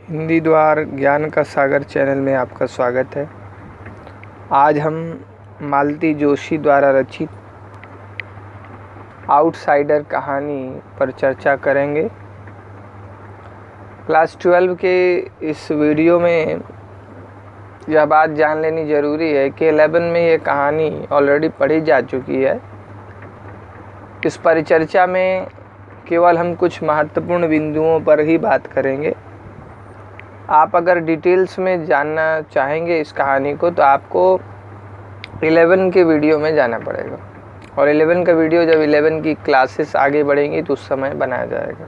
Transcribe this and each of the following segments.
हिंदी द्वार ज्ञान का सागर चैनल में आपका स्वागत है। आज हम मालती जोशी द्वारा रचित आउटसाइडर कहानी पर चर्चा करेंगे। क्लास 12 के इस वीडियो में यह बात जान लेनी ज़रूरी है कि 11 में ये कहानी ऑलरेडी पढ़ी जा चुकी है। इस परिचर्चा में केवल हम कुछ महत्वपूर्ण बिंदुओं पर ही बात करेंगे। आप अगर डिटेल्स में जानना चाहेंगे इस कहानी को तो आपको 11 के वीडियो में जाना पड़ेगा, और 11 का वीडियो जब 11 की क्लासेस आगे बढ़ेंगी तो उस समय बनाया जाएगा।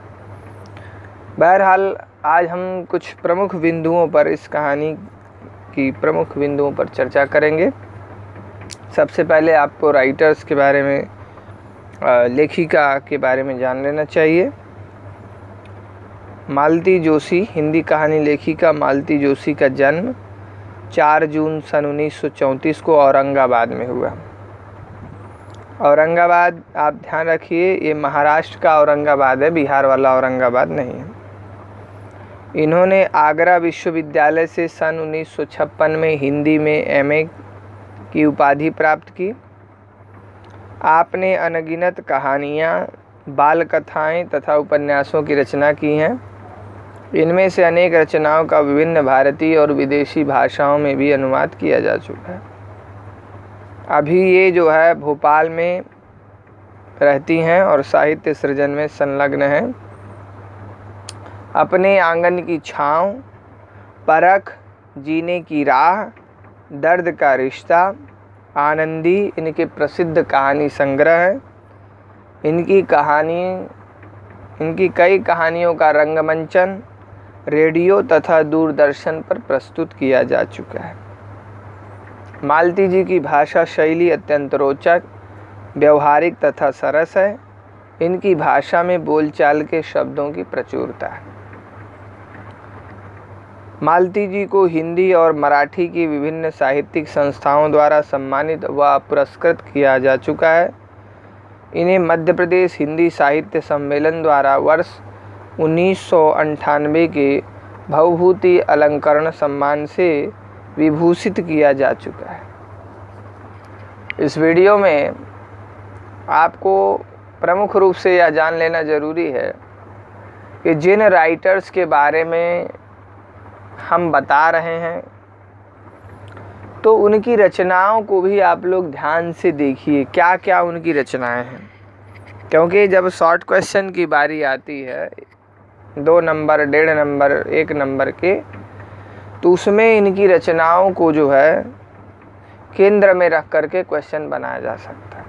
बहरहाल आज हम कुछ प्रमुख बिंदुओं पर, इस कहानी की प्रमुख बिंदुओं पर चर्चा करेंगे। सबसे पहले आपको राइटर्स के बारे में, लेखिका के बारे में जान लेना चाहिए। मालती जोशी, हिंदी कहानी लेखिका मालती जोशी का जन्म 4 जून सन 1934 को औरंगाबाद में हुआ। औरंगाबाद, आप ध्यान रखिए, ये महाराष्ट्र का औरंगाबाद है, बिहार वाला औरंगाबाद नहीं है। इन्होंने आगरा विश्वविद्यालय से सन 1956 में हिंदी में एमए की उपाधि प्राप्त की। आपने अनगिनत कहानियाँ, बाल कथाएँ तथा उपन्यासों की रचना की हैं। इनमें से अनेक रचनाओं का विभिन्न भारतीय और विदेशी भाषाओं में भी अनुवाद किया जा चुका है। अभी ये जो है भोपाल में रहती हैं और साहित्य सृजन में संलग्न हैं। अपने आंगन की छाँव, परख, जीने की राह, दर्द का रिश्ता, आनंदी इनके प्रसिद्ध कहानी संग्रह है। इनकी कई कहानियों का रंगमंचन, रेडियो तथा दूरदर्शन पर प्रस्तुत किया जा चुका है। मालती जी की भाषा शैली अत्यंत रोचक, व्यवहारिक तथा सरस है। इनकी भाषा में बोलचाल के शब्दों की प्रचुरता है। मालती जी को हिंदी और मराठी की विभिन्न साहित्यिक संस्थाओं द्वारा सम्मानित व पुरस्कृत किया जा चुका है। इन्हें मध्य प्रदेश हिंदी साहित्य सम्मेलन द्वारा वर्ष 1998 के भवभूति अलंकरण सम्मान से विभूषित किया जा चुका है। इस वीडियो में आपको प्रमुख रूप से यह जान लेना ज़रूरी है कि जिन राइटर्स के बारे में हम बता रहे हैं तो उनकी रचनाओं को भी आप लोग ध्यान से देखिए, क्या क्या उनकी रचनाएं हैं। क्योंकि जब शॉर्ट क्वेश्चन की बारी आती है 2 नंबर, 1.5 नंबर, 1 नंबर के, तो उसमें इनकी रचनाओं को जो है केंद्र में रख करके क्वेश्चन बनाया जा सकता है।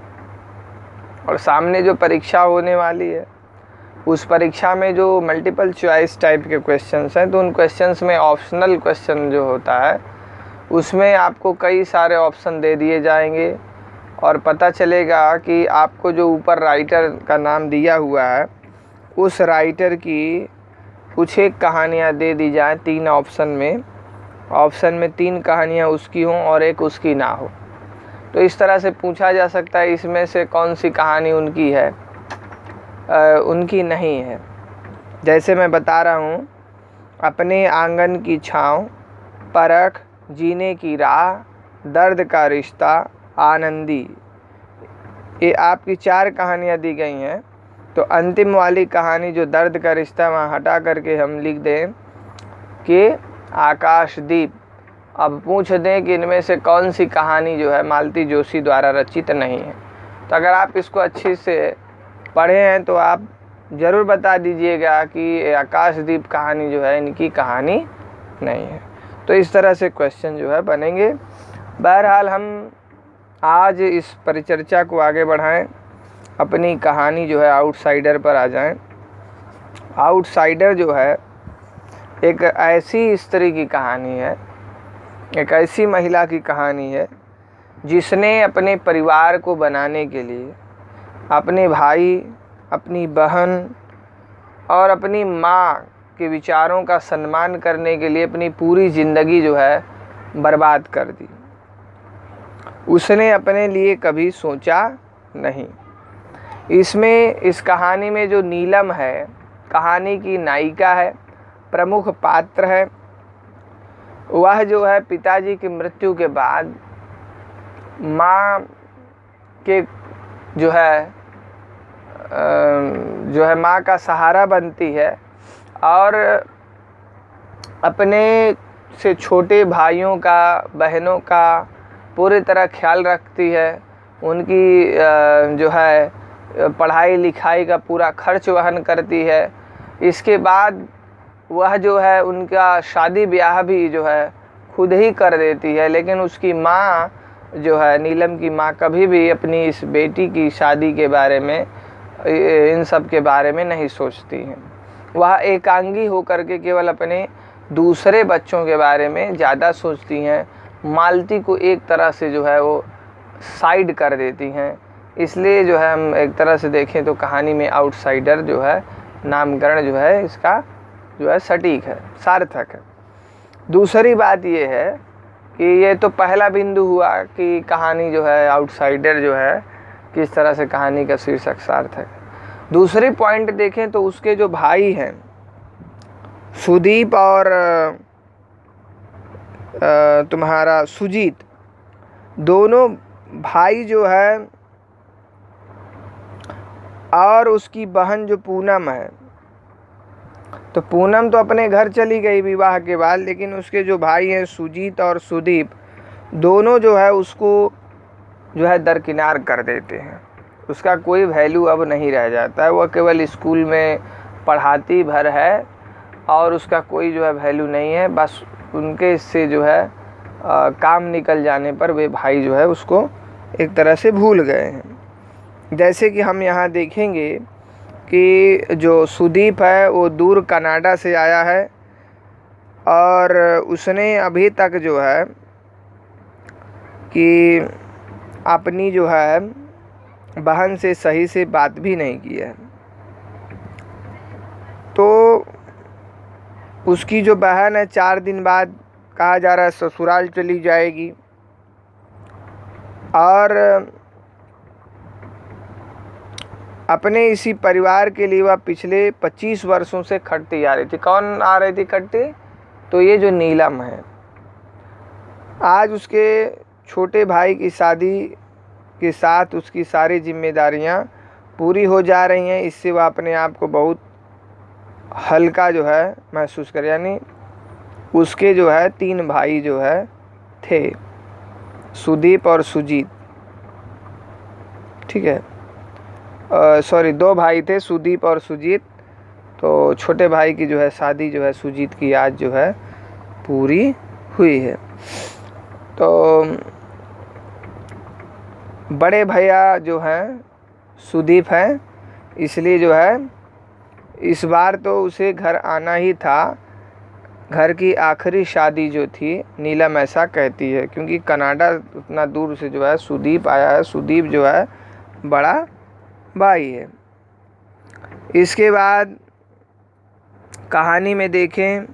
और सामने जो परीक्षा होने वाली है उस परीक्षा में जो मल्टीपल चॉइस टाइप के क्वेश्चंस हैं, तो उन क्वेश्चंस में ऑप्शनल क्वेश्चन जो होता है उसमें आपको कई सारे ऑप्शन दे दिए जाएंगे और पता चलेगा कि आपको जो ऊपर राइटर का नाम दिया हुआ है उस राइटर की कुछ एक कहानियाँ दे दी जाएँ 3 ऑप्शन में 3 कहानियाँ उसकी हों और एक उसकी ना हो। तो इस तरह से पूछा जा सकता है इसमें से कौन सी कहानी उनकी है, उनकी नहीं है। जैसे मैं बता रहा हूँ, अपने आंगन की छाँव, परख, जीने की राह, दर्द का रिश्ता, आनंदी, ये आपकी 4 कहानियाँ दी गई हैं। तो अंतिम वाली कहानी जो दर्द का रिश्ता, वहाँ हटा करके हम लिख दें कि आकाशदीप। अब पूछ दें कि इनमें से कौन सी कहानी जो है मालती जोशी द्वारा रचित नहीं है। तो अगर आप इसको अच्छे से पढ़े हैं तो आप ज़रूर बता दीजिएगा कि आकाशदीप कहानी जो है इनकी कहानी नहीं है। तो इस तरह से क्वेश्चन जो है बनेंगे। बहरहाल हम आज इस परिचर्चा को आगे बढ़ाएं, अपनी कहानी जो है आउटसाइडर पर आ जाएं। आउटसाइडर जो है एक ऐसी स्त्री की कहानी है, एक ऐसी महिला की कहानी है जिसने अपने परिवार को बनाने के लिए अपने भाई, अपनी बहन और अपनी माँ के विचारों का सम्मान करने के लिए अपनी पूरी ज़िंदगी जो है बर्बाद कर दी। उसने अपने लिए कभी सोचा नहीं। इस कहानी में जो नीलम है, कहानी की नायिका है, प्रमुख पात्र है। वह जो है पिताजी की मृत्यु के बाद माँ के जो है माँ का सहारा बनती है और अपने से छोटे भाइयों का, बहनों का पूरी तरह ख्याल रखती है। उनकी जो है पढ़ाई लिखाई का पूरा खर्च वहन करती है। इसके बाद वह जो है उनका शादी ब्याह भी जो है खुद ही कर देती है, लेकिन उसकी माँ जो है, नीलम की माँ, कभी भी अपनी इस बेटी की शादी के बारे में, इन सब के बारे में नहीं सोचती हैं। वह एकांगी होकर के केवल अपने दूसरे बच्चों के बारे में ज़्यादा सोचती हैं। मालती को एक तरह से जो है वो साइड कर देती हैं। इसलिए जो है हम एक तरह से देखें तो कहानी में आउटसाइडर जो है नामकरण जो है इसका जो है सटीक है, सार्थक है। दूसरी बात ये है कि ये तो पहला बिंदु हुआ कि कहानी जो है आउटसाइडर जो है किस तरह से कहानी का शीर्षक सार्थक है। दूसरी पॉइंट देखें तो उसके जो भाई हैं सुदीप और तुम्हारा सुजीत, दोनों भाई जो है और उसकी बहन जो पूनम है, तो पूनम तो अपने घर चली गई विवाह के बाद, लेकिन उसके जो भाई हैं सुजीत और सुदीप, दोनों जो है उसको जो है दरकिनार कर देते हैं। उसका कोई वैल्यू अब नहीं रह जाता है। वह केवल स्कूल में पढ़ाती भर है और उसका कोई जो है वैल्यू नहीं है। बस उनके इससे जो है काम निकल जाने पर वे भाई जो है उसको एक तरह से भूल गए हैं। जैसे कि हम यहाँ देखेंगे कि जो सुदीप है वो दूर कनाडा से आया है और उसने अभी तक जो है कि अपनी जो है बहन से सही से बात भी नहीं की है। तो उसकी जो बहन है 4 दिन बाद कहा जा रहा है ससुराल चली जाएगी और अपने इसी परिवार के लिए वह पिछले 25 वर्षों से खटती आ रही थी। कौन आ रही थी खटती? तो ये जो नीलम है। आज उसके छोटे भाई की शादी के साथ उसकी सारी जिम्मेदारियां पूरी हो जा रही हैं। इससे वह अपने आप को बहुत हल्का जो है महसूस कर, यानी उसके जो है 3 भाई जो है थे, सुदीप और सुजीत, ठीक है, सॉरी 2 भाई थे, सुदीप और सुजीत। तो छोटे भाई की जो है शादी जो है सुजीत की आज जो है पूरी हुई है। तो बड़े भैया जो हैं सुदीप हैं, इसलिए जो है इस बार तो उसे घर आना ही था। घर की आखिरी शादी जो थी, नीलम ऐसा कहती है, क्योंकि कनाडा उतना दूर से जो है सुदीप आया है। सुदीप जो है बड़ा भाई है। इसके बाद कहानी में देखें,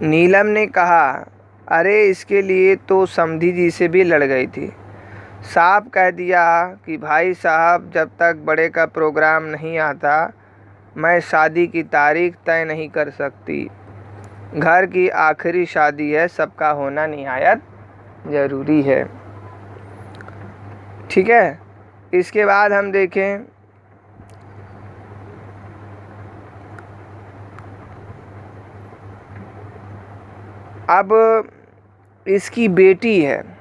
नीलम ने कहा, अरे इसके लिए तो समधी जी से भी लड़ गई थी। साफ कह दिया कि भाई साहब जब तक बड़े का प्रोग्राम नहीं आता मैं शादी की तारीख तय नहीं कर सकती। घर की आखिरी शादी है, सबका होना निहायत ज़रूरी है। ठीक है। इसके बाद हम देखें अब इसकी बेटी है।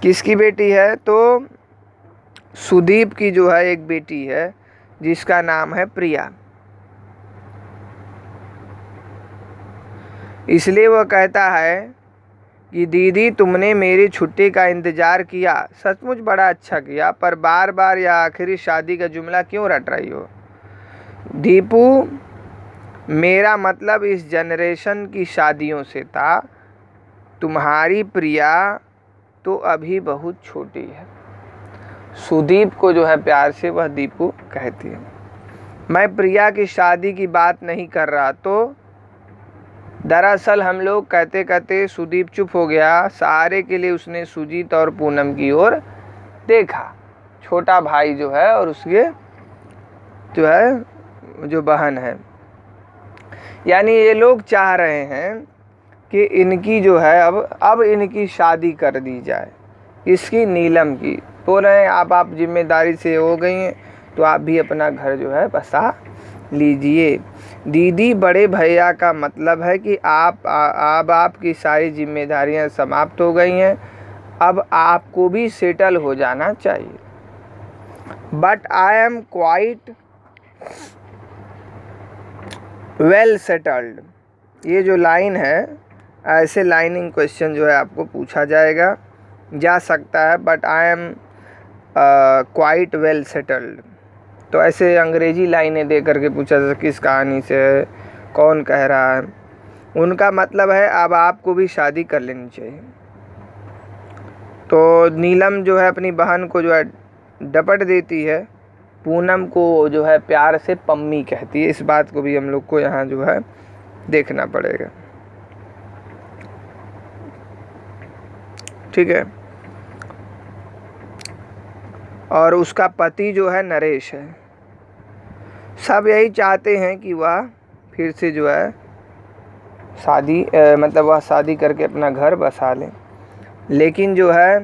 किसकी बेटी है? तो सुदीप की जो है एक बेटी है जिसका नाम है प्रिया। इसलिए वह कहता है कि दीदी तुमने मेरी छुट्टी का इंतज़ार किया, सचमुच बड़ा अच्छा किया, पर बार बार यह आखिरी शादी का जुमला क्यों रट रही हो? दीपू, मेरा मतलब इस जनरेशन की शादियों से था। तुम्हारी प्रिया तो अभी बहुत छोटी है। सुदीप को जो है प्यार से वह दीपू कहती है। मैं प्रिया की शादी की बात नहीं कर रहा। तो दरअसल हम लोग कहते कहते सुदीप चुप हो गया। सहारे के लिए उसने सुजीत और पूनम की ओर देखा। छोटा भाई जो है और उसके जो है जो बहन है। यानी ये लोग चाह रहे हैं कि इनकी जो है अब इनकी शादी कर दी जाए, इसकी नीलम की। बोल रहे हैं आप जिम्मेदारी से हो गई हैं तो आप भी अपना घर जो है बसा लीजिए। दीदी बड़े भैया का मतलब है कि अब आपकी सारी जिम्मेदारियां समाप्त हो गई हैं, अब आपको भी सेटल हो जाना चाहिए। But I am quite well settled. ये जो लाइन है, ऐसे लाइनिंग क्वेश्चन जो है आपको पूछा जा सकता है। But I am quite well settled, तो ऐसे अंग्रेजी लाइनें दे करके पूछा जा सकता किस कहानी से है, कौन कह रहा है। उनका मतलब है अब आपको भी शादी कर लेनी चाहिए। तो नीलम जो है अपनी बहन को जो है डपट देती है, पूनम को जो है प्यार से पम्मी कहती है। इस बात को भी हम लोग को यहाँ जो है देखना पड़ेगा, ठीक है। और उसका पति जो है नरेश है। सब यही चाहते हैं कि वह फिर से जो है शादी मतलब वह शादी करके अपना घर बसा लें। लेकिन जो है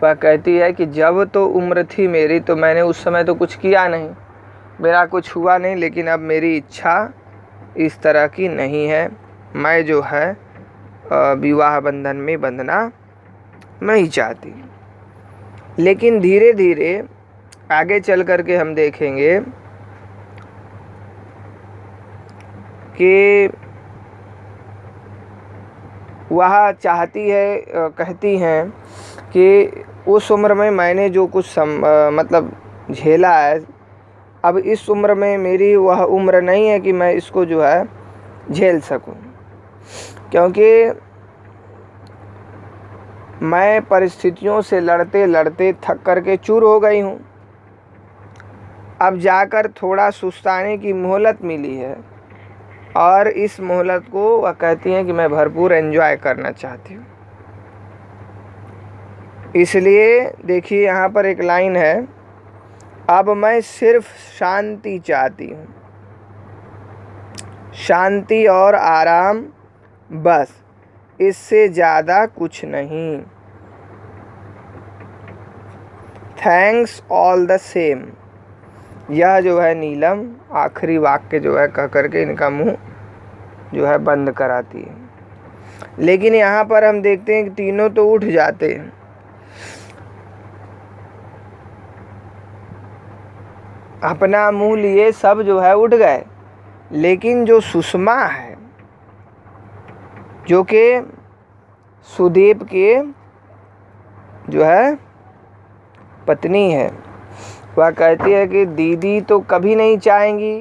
वह कहती है कि जब तो उम्र थी मेरी तो मैंने उस समय तो कुछ किया नहीं, मेरा कुछ हुआ नहीं, लेकिन अब मेरी इच्छा इस तरह की नहीं है। मैं जो है विवाह बंधन में बंधना नहीं चाहती। लेकिन धीरे धीरे आगे चल कर के हम देखेंगे कि वह चाहती है, कहती हैं कि उस उम्र में मैंने जो कुछ मतलब झेला है, अब इस उम्र में मेरी वह उम्र नहीं है कि मैं इसको जो है झेल सकूं, क्योंकि मैं परिस्थितियों से लड़ते लड़ते थक करके चूर हो गई हूं। अब जाकर थोड़ा सुस्ताने की मोहलत मिली है और इस मोहलत को वह कहती हैं कि मैं भरपूर एंजॉय करना चाहती हूँ। इसलिए देखिए यहाँ पर एक लाइन है, अब मैं सिर्फ शांति चाहती हूँ, शांति और आराम, बस इससे ज़्यादा कुछ नहीं। Thanks all the same. यह जो है नीलम आखिरी वाक्य जो है कह करके इनका मुंह जो है बंद कराती है। लेकिन यहाँ पर हम देखते हैं कि तीनों तो उठ जाते हैं। अपना मुंह लिए सब जो है उठ गए, लेकिन जो सुषमा है जो कि सुदेव के जो है पत्नी है, वह कहती है कि दीदी तो कभी नहीं चाहेंगी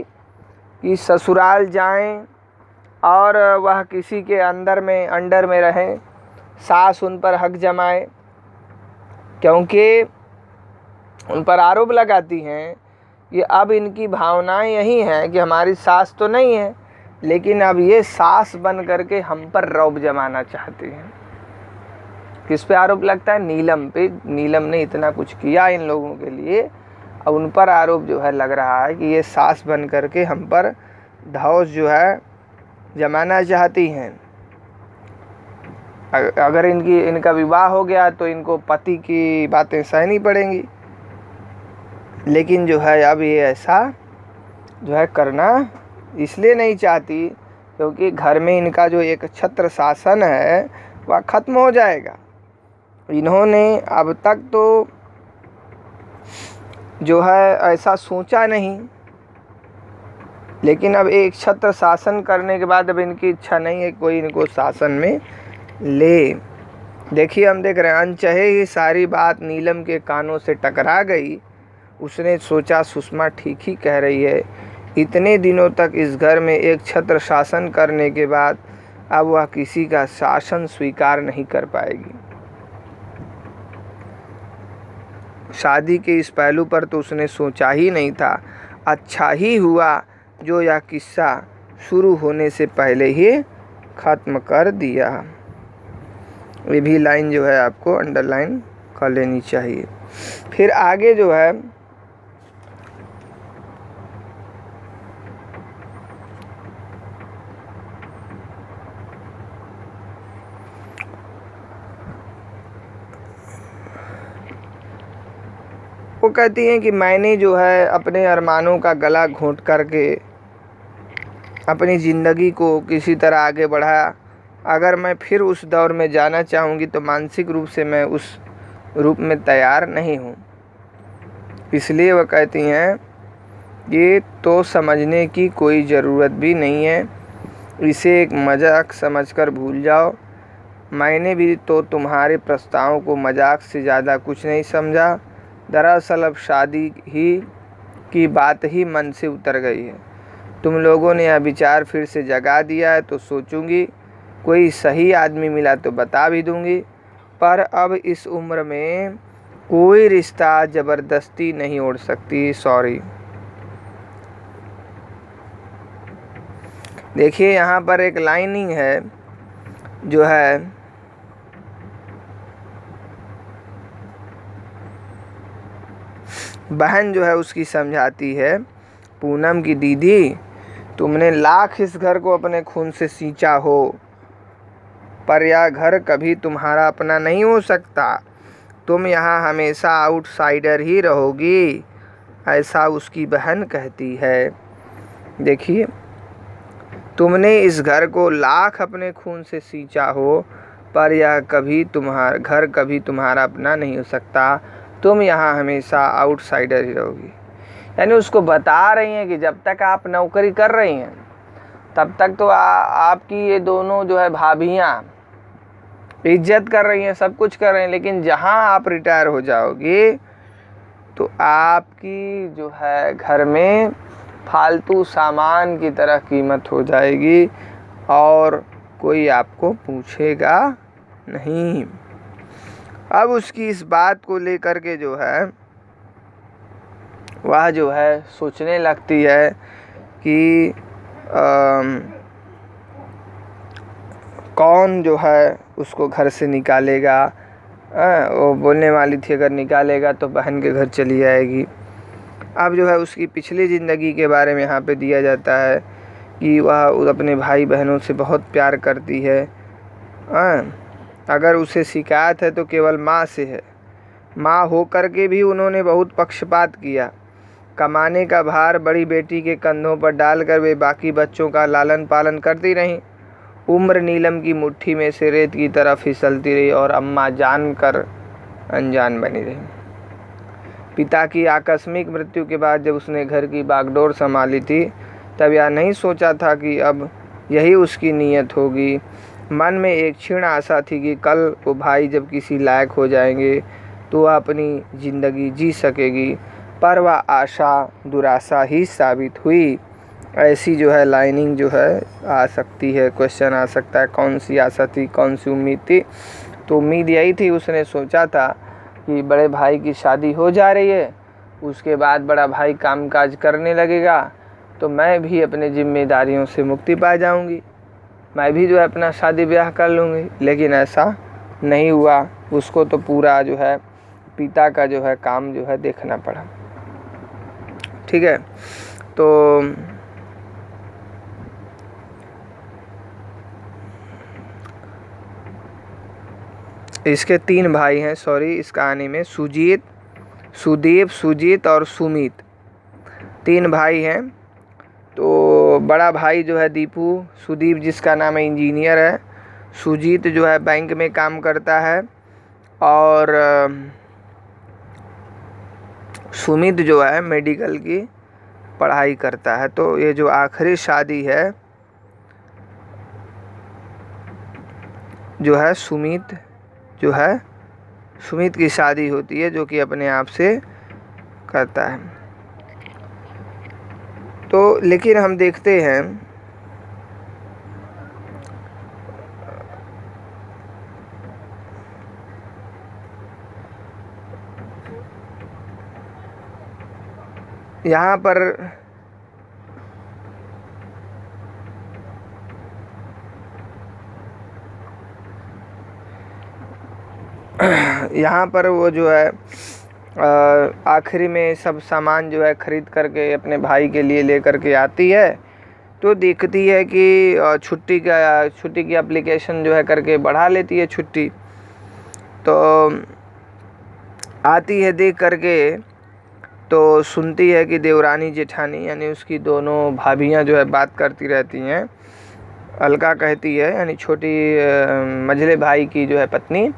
कि ससुराल जाएं और वह किसी के अंडर में रहें, सास उन पर हक जमाए, क्योंकि उन पर आरोप लगाती हैं कि अब इनकी भावनाएं यही हैं कि हमारी सास तो नहीं है, लेकिन अब ये सास बन करके हम पर रौब जमाना चाहती हैं। किस पे आरोप लगता है? नीलम पे। नीलम ने इतना कुछ किया इन लोगों के लिए, अब उन पर आरोप जो है लग रहा है कि ये सास बन करके हम पर धौस जो है जमाना चाहती हैं। अगर इनका विवाह हो गया तो इनको पति की बातें सहनी पड़ेंगी। लेकिन जो है अब ये ऐसा जो है करना इसलिए नहीं चाहती क्योंकि घर में इनका जो एक छत्र शासन है वह ख़त्म हो जाएगा। इन्होंने अब तक तो जो है ऐसा सोचा नहीं, लेकिन अब एक छत्र शासन करने के बाद अब इनकी इच्छा नहीं है कोई इनको शासन में ले। देखिए हम देख रहे हैं अनचाहे ही सारी बात नीलम के कानों से टकरा गई। उसने सोचा सुषमा ठीक ही कह रही है। इतने दिनों तक इस घर में एक छत्र शासन करने के बाद अब वह किसी का शासन स्वीकार नहीं कर पाएगी। शादी के इस पहलू पर तो उसने सोचा ही नहीं था। अच्छा ही हुआ जो यह किस्सा शुरू होने से पहले ही ख़त्म कर दिया। ये भी लाइन जो है आपको अंडरलाइन कर लेनी चाहिए। फिर आगे जो है वो कहती हैं कि मैंने जो है अपने अरमानों का गला घोंट करके अपनी ज़िंदगी को किसी तरह आगे बढ़ाया। अगर मैं फिर उस दौर में जाना चाहूँगी तो मानसिक रूप से मैं उस रूप में तैयार नहीं हूँ। इसलिए वह कहती हैं ये तो समझने की कोई ज़रूरत भी नहीं है, इसे एक मजाक समझकर भूल जाओ। मैंने भी तो तुम्हारे प्रस्तावों को मजाक से ज़्यादा कुछ नहीं समझा। दरअसल अब शादी ही की बात ही मन से उतर गई है। तुम लोगों ने यह विचार फिर से जगा दिया है तो सोचूंगी, कोई सही आदमी मिला तो बता भी दूंगी, पर अब इस उम्र में कोई रिश्ता ज़बरदस्ती नहीं ओढ़ सकती। सॉरी। देखिए यहाँ पर एक लाइनिंग है जो है बहन जो है उसकी समझाती है, पूनम की दीदी तुमने लाख इस घर को अपने खून से सींचा हो, पर यह घर कभी तुम्हारा अपना नहीं हो सकता। तुम यहाँ हमेशा आउटसाइडर ही रहोगी, ऐसा उसकी बहन कहती है। देखिए, तुमने इस घर को लाख अपने खून से सींचा हो, पर यह घर कभी तुम्हारा अपना नहीं हो सकता। तुम यहाँ हमेशा आउटसाइडर ही रहोगी। यानी उसको बता रही हैं कि जब तक आप नौकरी कर रही हैं तब तक तो आपकी ये दोनों जो है भाभियाँ इज्जत कर रही हैं, सब कुछ कर रही हैं, लेकिन जहाँ आप रिटायर हो जाओगे तो आपकी जो है घर में फालतू सामान की तरह कीमत हो जाएगी और कोई आपको पूछेगा नहीं। अब उसकी इस बात को लेकर के जो है वह जो है सोचने लगती है कि कौन जो है उसको घर से निकालेगा। वो बोलने वाली थी अगर निकालेगा तो बहन के घर चली जाएगी। अब जो है उसकी पिछली ज़िंदगी के बारे में यहाँ पे दिया जाता है कि वह अपने भाई बहनों से बहुत प्यार करती है। अगर उसे शिकायत है तो केवल माँ से है। माँ हो कर के भी उन्होंने बहुत पक्षपात किया। कमाने का भार बड़ी बेटी के कंधों पर डालकर वे बाकी बच्चों का लालन पालन करती रहीं। उम्र नीलम की मुट्ठी में से रेत की तरह फिसलती रही और अम्मा जानकर अनजान बनी रही। पिता की आकस्मिक मृत्यु के बाद जब उसने घर की बागडोर संभाली थी तब यह नहीं सोचा था कि अब यही उसकी नीयत होगी। मन में एक क्षीण आशा थी कि कल वो भाई जब किसी लायक हो जाएंगे तो वह अपनी ज़िंदगी जी सकेगी, पर वह आशा दुराशा ही साबित हुई। ऐसी जो है लाइनिंग जो है आ सकती है, क्वेश्चन आ सकता है कौन सी आशा थी, कौन सी उम्मीद थी। तो उम्मीद यही थी, उसने सोचा था कि बड़े भाई की शादी हो जा रही है, उसके बाद बड़ा भाई कामकाज करने लगेगा तो मैं भी अपने जिम्मेदारियों से मुक्ति पा जाऊंगी, मैं भी जो है अपना शादी ब्याह कर लूँगी। लेकिन ऐसा नहीं हुआ, उसको तो पूरा जो है पिता का जो है काम जो है देखना पड़ा। ठीक है, तो इसके 3 भाई हैं, सॉरी, इस कहानी में सुजीत, सुदीप, सुजीत और सुमित 3 भाई हैं। तो बड़ा भाई जो है दीपू, सुदीप जिसका नाम है इंजीनियर है, सुजीत जो है बैंक में काम करता है और सुमित जो है मेडिकल की पढ़ाई करता है। तो ये जो आखिरी शादी है जो है सुमित की शादी होती है जो कि अपने आप से करता है। तो लेकिन हम देखते हैं यहाँ पर वो जो है आखिरी में सब सामान जो है ख़रीद करके अपने भाई के लिए लेकर के आती है। तो देखती है कि छुट्टी की एप्लीकेशन जो है करके बढ़ा लेती है छुट्टी। तो आती है देख करके तो सुनती है कि देवरानी जेठानी यानी उसकी दोनों भाभियां जो है बात करती रहती हैं। अलका कहती है यानी छोटी मझले भाई की जो है पत्नी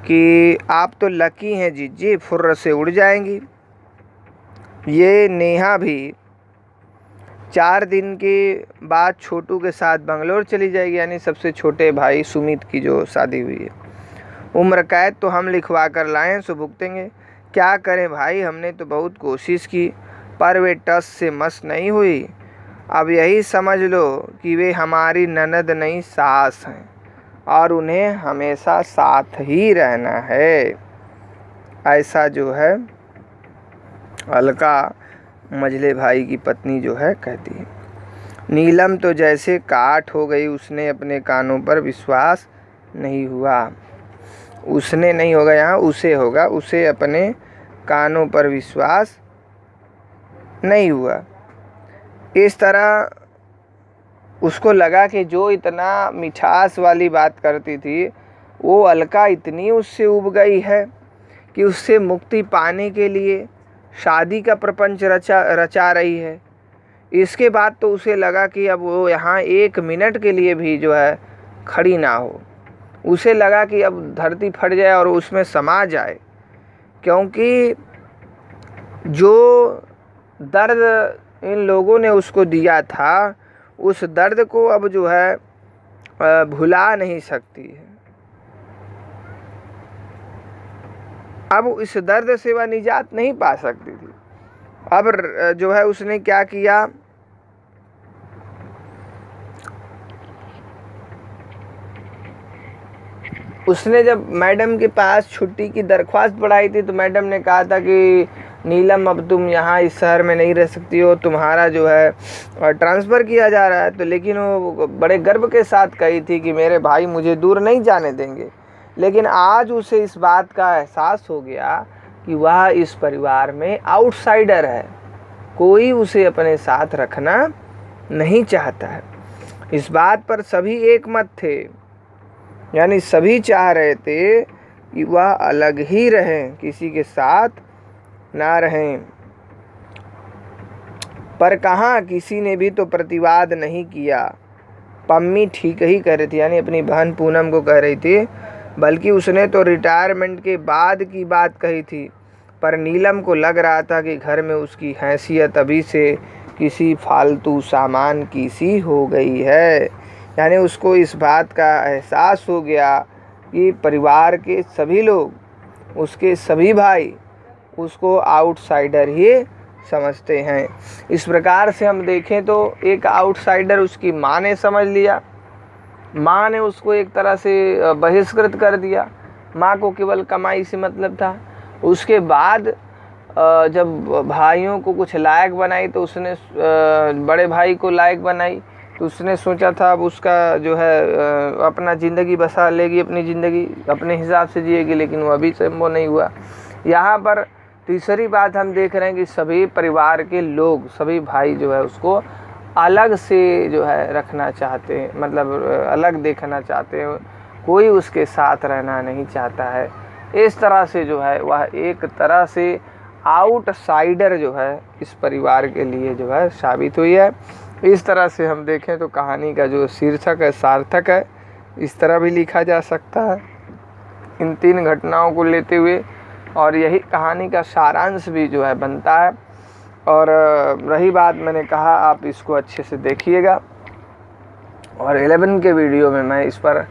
कि आप तो लकी हैं जीजी, फुर्र से उड़ जाएंगी। ये नेहा भी 4 दिन के बाद छोटू के साथ बंगलोर चली जाएगी, यानी सबसे छोटे भाई सुमित की जो शादी हुई है। उम्र कैद तो हम लिखवा कर लाएं सो भुगतेंगे। क्या करें भाई, हमने तो बहुत कोशिश की पर वे टस से मस नहीं हुई। अब यही समझ लो कि वे हमारी ननद नहीं सास हैं और उन्हें हमेशा साथ ही रहना है। ऐसा जो है अलका मझले भाई की पत्नी जो है कहती है। नीलम तो जैसे काठ हो गई, उसने अपने कानों पर विश्वास नहीं हुआ। उसने नहीं होगा, यहाँ उसे होगा, उसे अपने कानों पर विश्वास नहीं हुआ। इस तरह उसको लगा कि जो इतना मिठास वाली बात करती थी वो अलका इतनी उससे उब गई है कि उससे मुक्ति पाने के लिए शादी का प्रपंच रचा रही है। इसके बाद तो उसे लगा कि अब वो यहाँ 1 मिनट के लिए भी जो है खड़ी ना हो। उसे लगा कि अब धरती फट जाए और उसमें समा जाए, क्योंकि जो दर्द इन लोगों ने उसको दिया था उस दर्द को अब जो है भुला नहीं सकती है। अब इस दर्द से वह निजात नहीं पा सकती थी। अब जो है उसने क्या किया, उसने जब मैडम के पास छुट्टी की दरख्वास्त बढ़ाई थी तो मैडम ने कहा था कि नीलम अब तुम यहाँ इस शहर में नहीं रह सकती हो, तुम्हारा जो है ट्रांसफ़र किया जा रहा है। तो लेकिन वो बड़े गर्व के साथ कही थी कि मेरे भाई मुझे दूर नहीं जाने देंगे। लेकिन आज उसे इस बात का एहसास हो गया कि वह इस परिवार में आउटसाइडर है, कोई उसे अपने साथ रखना नहीं चाहता है। इस बात पर सभी एक मत थे, यानी सभी चाह रहे थे कि वह अलग ही रहें, किसी के साथ ना रहें। पर कहाँ किसी ने भी तो प्रतिवाद नहीं किया। पम्मी ठीक ही कह रही थी, यानी अपनी बहन पूनम को कह रही थी, बल्कि उसने तो रिटायरमेंट के बाद की बात कही थी। पर नीलम को लग रहा था कि घर में उसकी हैसियत अभी से किसी फालतू सामान की सी हो गई है। यानी उसको इस बात का एहसास हो गया कि परिवार के सभी लोग, उसके सभी भाई उसको आउटसाइडर ही समझते हैं। इस प्रकार से हम देखें तो एक आउटसाइडर उसकी माँ ने समझ लिया। माँ ने उसको एक तरह से बहिष्कृत कर दिया। माँ को केवल कमाई से मतलब था। उसके बाद जब भाइयों को कुछ लायक बनाई तो उसने बड़े भाई को लायक बनाई। तो उसने सोचा था अब उसका जो है अपना ज़िंदगी बसा लेगी, अपनी ज़िंदगी अपने हिसाब से जिएगी, लेकिन वो अभी संभव नहीं हुआ। यहाँ पर तीसरी बात हम देख रहे हैं कि सभी परिवार के लोग, सभी भाई जो है उसको अलग से जो है रखना चाहते हैं, मतलब अलग देखना चाहते हैं, कोई उसके साथ रहना नहीं चाहता है। इस तरह से जो है वह एक तरह से आउटसाइडर जो है इस परिवार के लिए जो है साबित हुई है। इस तरह से हम देखें तो कहानी का जो शीर्षक है सार्थक है, इस तरह भी लिखा जा सकता है इन 3 घटनाओं को लेते हुए, और यही कहानी का सारांश भी जो है बनता है। और रही बात, मैंने कहा आप इसको अच्छे से देखिएगा, और 11 के वीडियो में मैं इस पर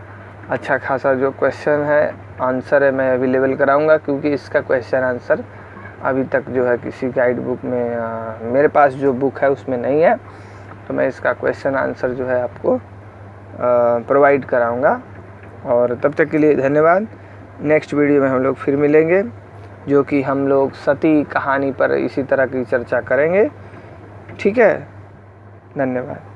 अच्छा खासा जो क्वेश्चन है आंसर है मैं अवेलेबल कराऊंगा, क्योंकि इसका क्वेश्चन आंसर अभी तक जो है किसी गाइड बुक में, मेरे पास जो बुक है उसमें नहीं है, तो मैं इसका क्वेश्चन आंसर जो है आपको प्रोवाइड कराऊंगा। और तब तक के लिए धन्यवाद। नेक्स्ट वीडियो में हम लोग फिर मिलेंगे, जो कि हम लोग सती कहानी पर इसी तरह की चर्चा करेंगे। ठीक है, धन्यवाद।